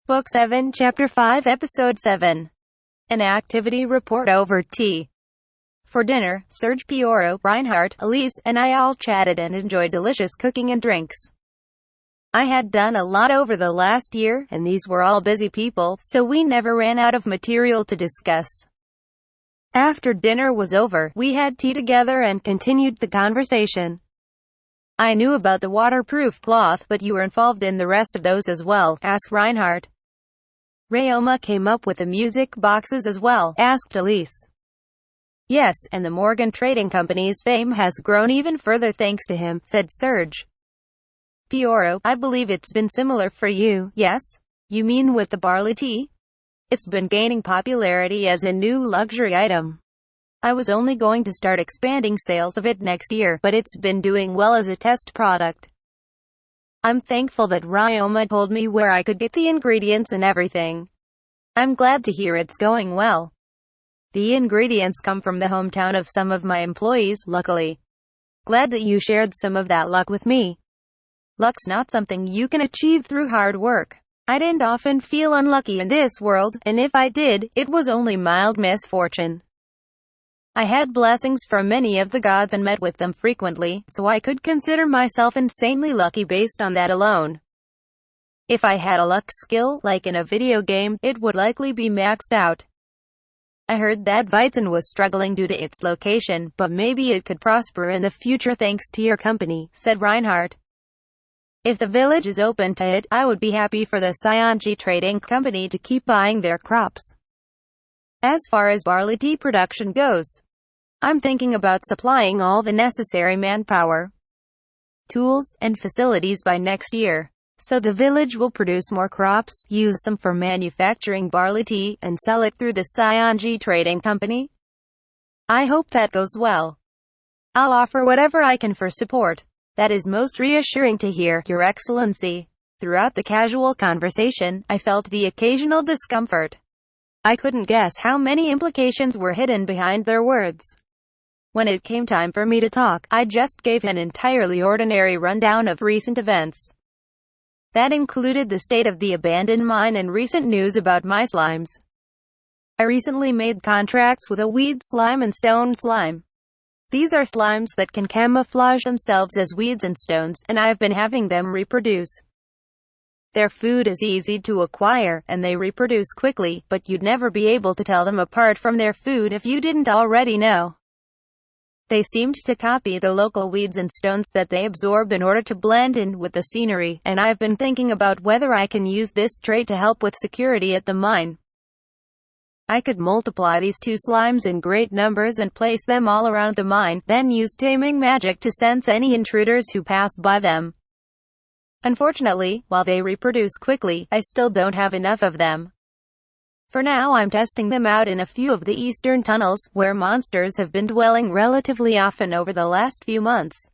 Book 7, Chapter 5, Episode 7. An activity report over tea. For dinner, Serge Pioro, Reinhardt, Elise, and I all chatted and enjoyed delicious cooking and drinks. I had done a lot over the last year, and these were all busy people, so we never ran out of material to discuss. After dinner was over, we had tea together and continued the conversation. I knew about the waterproof cloth, but you were involved in the rest of those as well, asked Reinhardt. Rayoma came up with the music boxes as well, asked Elise. Yes, and the Morgan Trading Company's fame has grown even further thanks to him, said Serge. Pioro, I believe it's been similar for you, yes? You mean with the barley tea? It's been gaining popularity as a new luxury item. I was only going to start expanding sales of it next year, but it's been doing well as a test product. I'm thankful that Rayoma told me where I could get the ingredients and everything. I'm glad to hear it's going well. The ingredients come from the hometown of some of my employees, luckily. Glad that you shared some of that luck with me. Luck's not something you can achieve through hard work. I didn't often feel unlucky in this world, and if I did, it was only mild misfortune. I had blessings from many of the gods and met with them frequently, so I could consider myself insanely lucky based on that alone. If I had a luck skill, like in a video game, it would likely be maxed out. I heard that Weizen was struggling due to its location, but maybe it could prosper in the future thanks to your company, said Reinhardt. If the village is open to it, I would be happy for the Sionji Trading Company to keep buying their crops. As far as barley tea production goes, I'm thinking about supplying all the necessary manpower, tools, and facilities by next year, so the village will produce more crops, use some for manufacturing barley tea, and sell it through the Sionji Trading Company. I hope that goes well. I'll offer whatever I can for support. That is most reassuring to hear, Your Excellency. Throughout the casual conversation, I felt the occasional discomfort. I couldn't guess how many implications were hidden behind their words. When it came time for me to talk, I just gave an entirely ordinary rundown of recent events. That included the state of the abandoned mine and recent news about my slimes. I recently made contracts with a weed slime and stone slime. These are slimes that can camouflage themselves as weeds and stones, and I've been having them reproduce. Their food is easy to acquire, and they reproduce quickly, but you'd never be able to tell them apart from their food if you didn't already know. They seemed to copy the local weeds and stones that they absorb in order to blend in with the scenery, and I've been thinking about whether I can use this trait to help with security at the mine. I could multiply these two slimes in great numbers and place them all around the mine, then use taming magic to sense any intruders who pass by them. Unfortunately, while they reproduce quickly, I still don't have enough of them. For now I'm testing them out in a few of the eastern tunnels, where monsters have been dwelling relatively often over the last few months.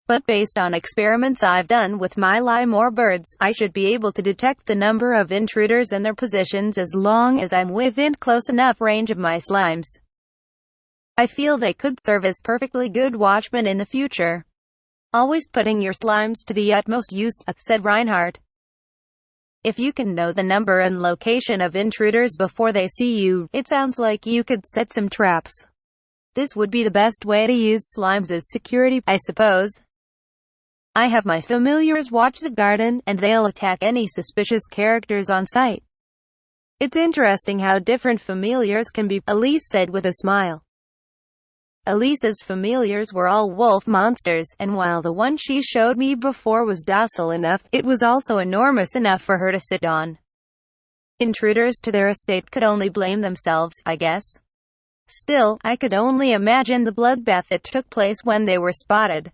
But based on experiments I've done with my Limor birds, I should be able to detect the number of intruders and their positions as long as I'm within close enough range of my slimes. I feel they could serve as perfectly good watchmen in the future. Always putting your slimes to the utmost use, said Reinhardt. If you can know the number and location of intruders before they see you, it sounds like you could set some traps. This would be the best way to use slimes as security, I suppose. I have my familiars watch the garden, and they'll attack any suspicious characters on sight. It's interesting how different familiars can be, Elise said with a smile. Elise's familiars were all wolf monsters, and while the one she showed me before was docile enough, it was also enormous enough for her to sit on. Intruders to their estate could only blame themselves, I guess. Still, I could only imagine the bloodbath that took place when they were spotted.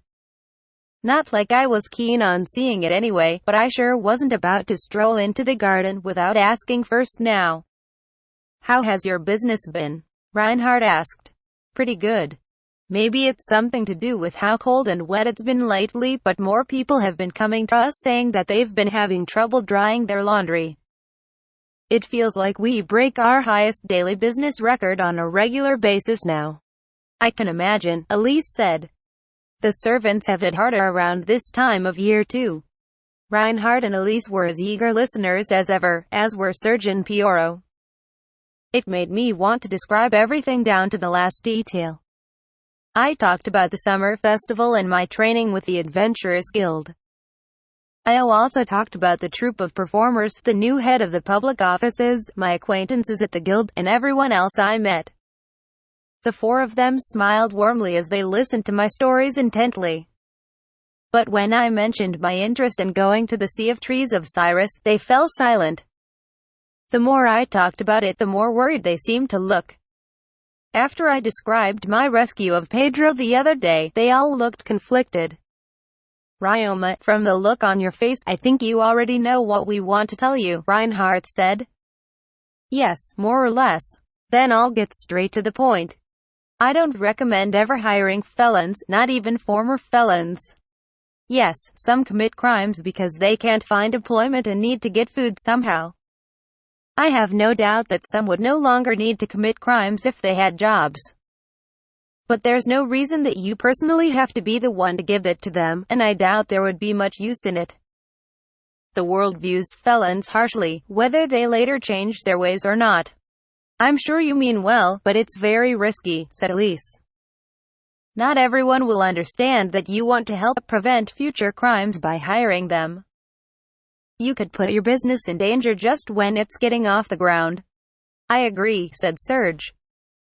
Not like I was keen on seeing it anyway, but I sure wasn't about to stroll into the garden without asking first now. How has your business been? Reinhardt asked. Pretty good. Maybe it's something to do with how cold and wet it's been lately, but more people have been coming to us saying that they've been having trouble drying their laundry. It feels like we break our highest daily business record on a regular basis now. I can imagine, Elise said. The servants have it harder around this time of year too. Reinhardt and Elise were as eager listeners as ever, as were Serge and Piero. It made me want to describe everything down to the last detail. I talked about the summer festival and my training with the Adventurers Guild. I also talked about the troupe of performers, the new head of the public offices, my acquaintances at the guild, and everyone else I met. The four of them smiled warmly as they listened to my stories intently. But when I mentioned my interest in going to the Sea of Trees of Cyrus, they fell silent. The more I talked about it, the more worried they seemed to look. After I described my rescue of Pedro the other day, they all looked conflicted. Ryoma, from the look on your face, I think you already know what we want to tell you, Reinhardt said. Yes, more or less. Then I'll get straight to the point. I don't recommend ever hiring felons, not even former felons. Yes, some commit crimes because they can't find employment and need to get food somehow. I have no doubt that some would no longer need to commit crimes if they had jobs. But there's no reason that you personally have to be the one to give it to them, and I doubt there would be much use in it. The world views felons harshly, whether they later change their ways or not. I'm sure you mean well, but it's very risky, said Elise. Not everyone will understand that you want to help prevent future crimes by hiring them. You could put your business in danger just when it's getting off the ground. I agree, said Serge.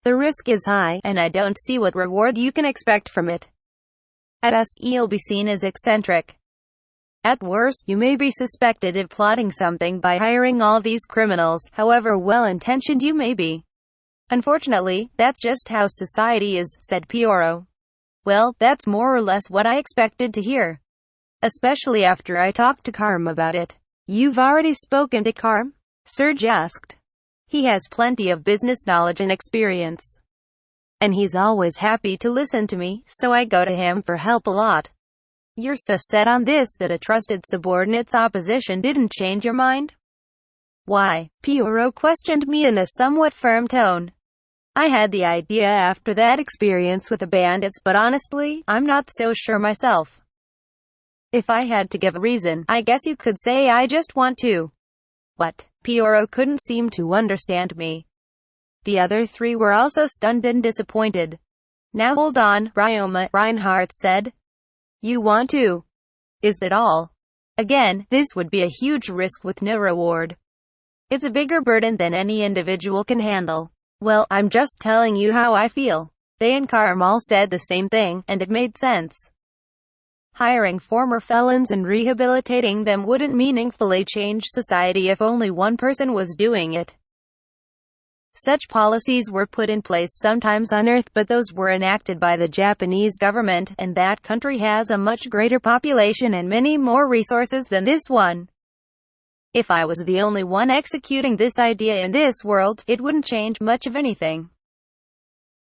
The risk is high, and I don't see what reward you can expect from it. At best, you'll be seen as eccentric. At worst, you may be suspected of plotting something by hiring all these criminals, however well-intentioned you may be. Unfortunately, that's just how society is, said Piero. Well, that's more or less what I expected to hear. Especially after I talked to Carm about it. You've already spoken to Carm? Serge asked. He has plenty of business knowledge and experience. And he's always happy to listen to me, so I go to him for help a lot. You're so set on this that a trusted subordinate's opposition didn't change your mind? Why? Piero questioned me in a somewhat firm tone. I had the idea after that experience with the bandits, but honestly, I'm not so sure myself. If I had to give a reason, I guess you could say I just want to. What? Piero couldn't seem to understand me. The other three were also stunned and disappointed. Now hold on, Ryoma, Reinhardt said. You want to? Is that all? Again, this would be a huge risk with no reward. It's a bigger burden than any individual can handle. Well, I'm just telling you how I feel. They and Carm all said the same thing, and it made sense. Hiring former felons and rehabilitating them wouldn't meaningfully change society if only one person was doing it. Such policies were put in place sometimes on Earth, but those were enacted by the Japanese government, and that country has a much greater population and many more resources than this one. If I was the only one executing this idea in this world, it wouldn't change much of anything.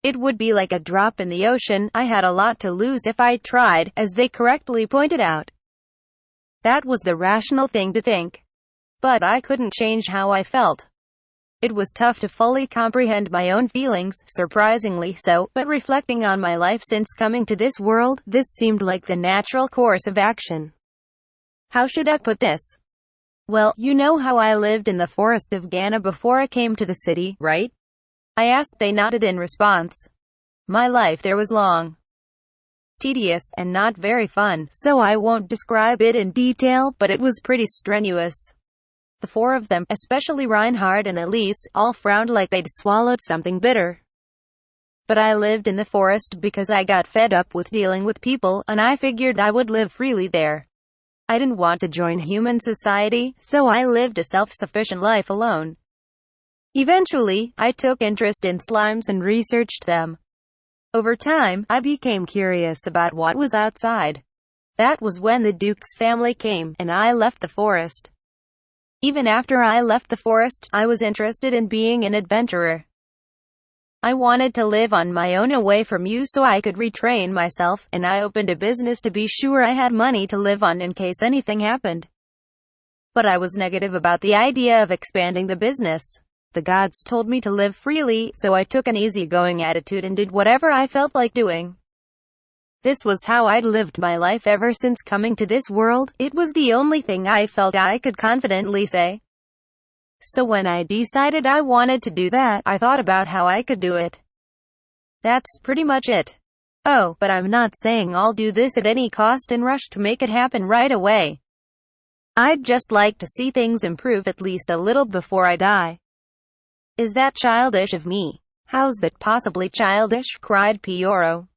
It would be like a drop in the ocean. I had a lot to lose if I tried, as they correctly pointed out. That was the rational thing to think. But I couldn't change how I felt. It was tough to fully comprehend my own feelings, surprisingly so, but reflecting on my life since coming to this world, this seemed like the natural course of action. How should I put this? Well, you know how I lived in the forest of Ghana before I came to the city, right? I asked. They nodded in response. My life there was long, tedious, and not very fun, so I won't describe it in detail, but it was pretty strenuous. The four of them, especially Reinhardt and Elise, all frowned like they'd swallowed something bitter. But I lived in the forest because I got fed up with dealing with people, and I figured I would live freely there. I didn't want to join human society, so I lived a self-sufficient life alone. Eventually, I took interest in slimes and researched them. Over time, I became curious about what was outside. That was when the Duke's family came, and I left the forest. Even after I left the forest, I was interested in being an adventurer. I wanted to live on my own away from you so I could retrain myself, and I opened a business to be sure I had money to live on in case anything happened. But I was negative about the idea of expanding the business. The gods told me to live freely, so I took an easygoing attitude and did whatever I felt like doing. This was how I'd lived my life ever since coming to this world. It was the only thing I felt I could confidently say. So when I decided I wanted to do that, I thought about how I could do it. That's pretty much it. Oh, but I'm not saying I'll do this at any cost and rush to make it happen right away. I'd just like to see things improve at least a little before I die. Is that childish of me? How's that possibly childish? Cried Piyoro.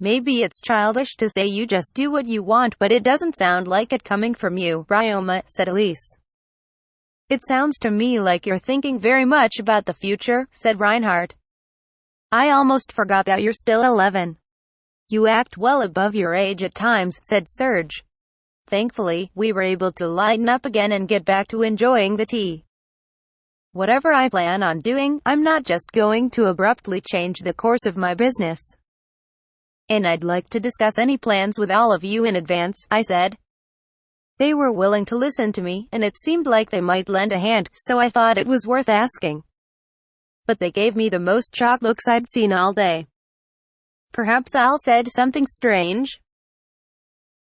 Maybe it's childish to say you just do what you want, but it doesn't sound like it coming from you, Ryoma, said Elise. It sounds to me like you're thinking very much about the future, said Reinhardt. I almost forgot that you're still 11. You act well above your age at times, said Serge. Thankfully, we were able to lighten up again and get back to enjoying the tea. Whatever I plan on doing, I'm not just going to abruptly change the course of my business. And I'd like to discuss any plans with all of you in advance, I said. They were willing to listen to me, and it seemed like they might lend a hand, so I thought it was worth asking. But they gave me the most shocked looks I'd seen all day. Perhaps Al said something strange.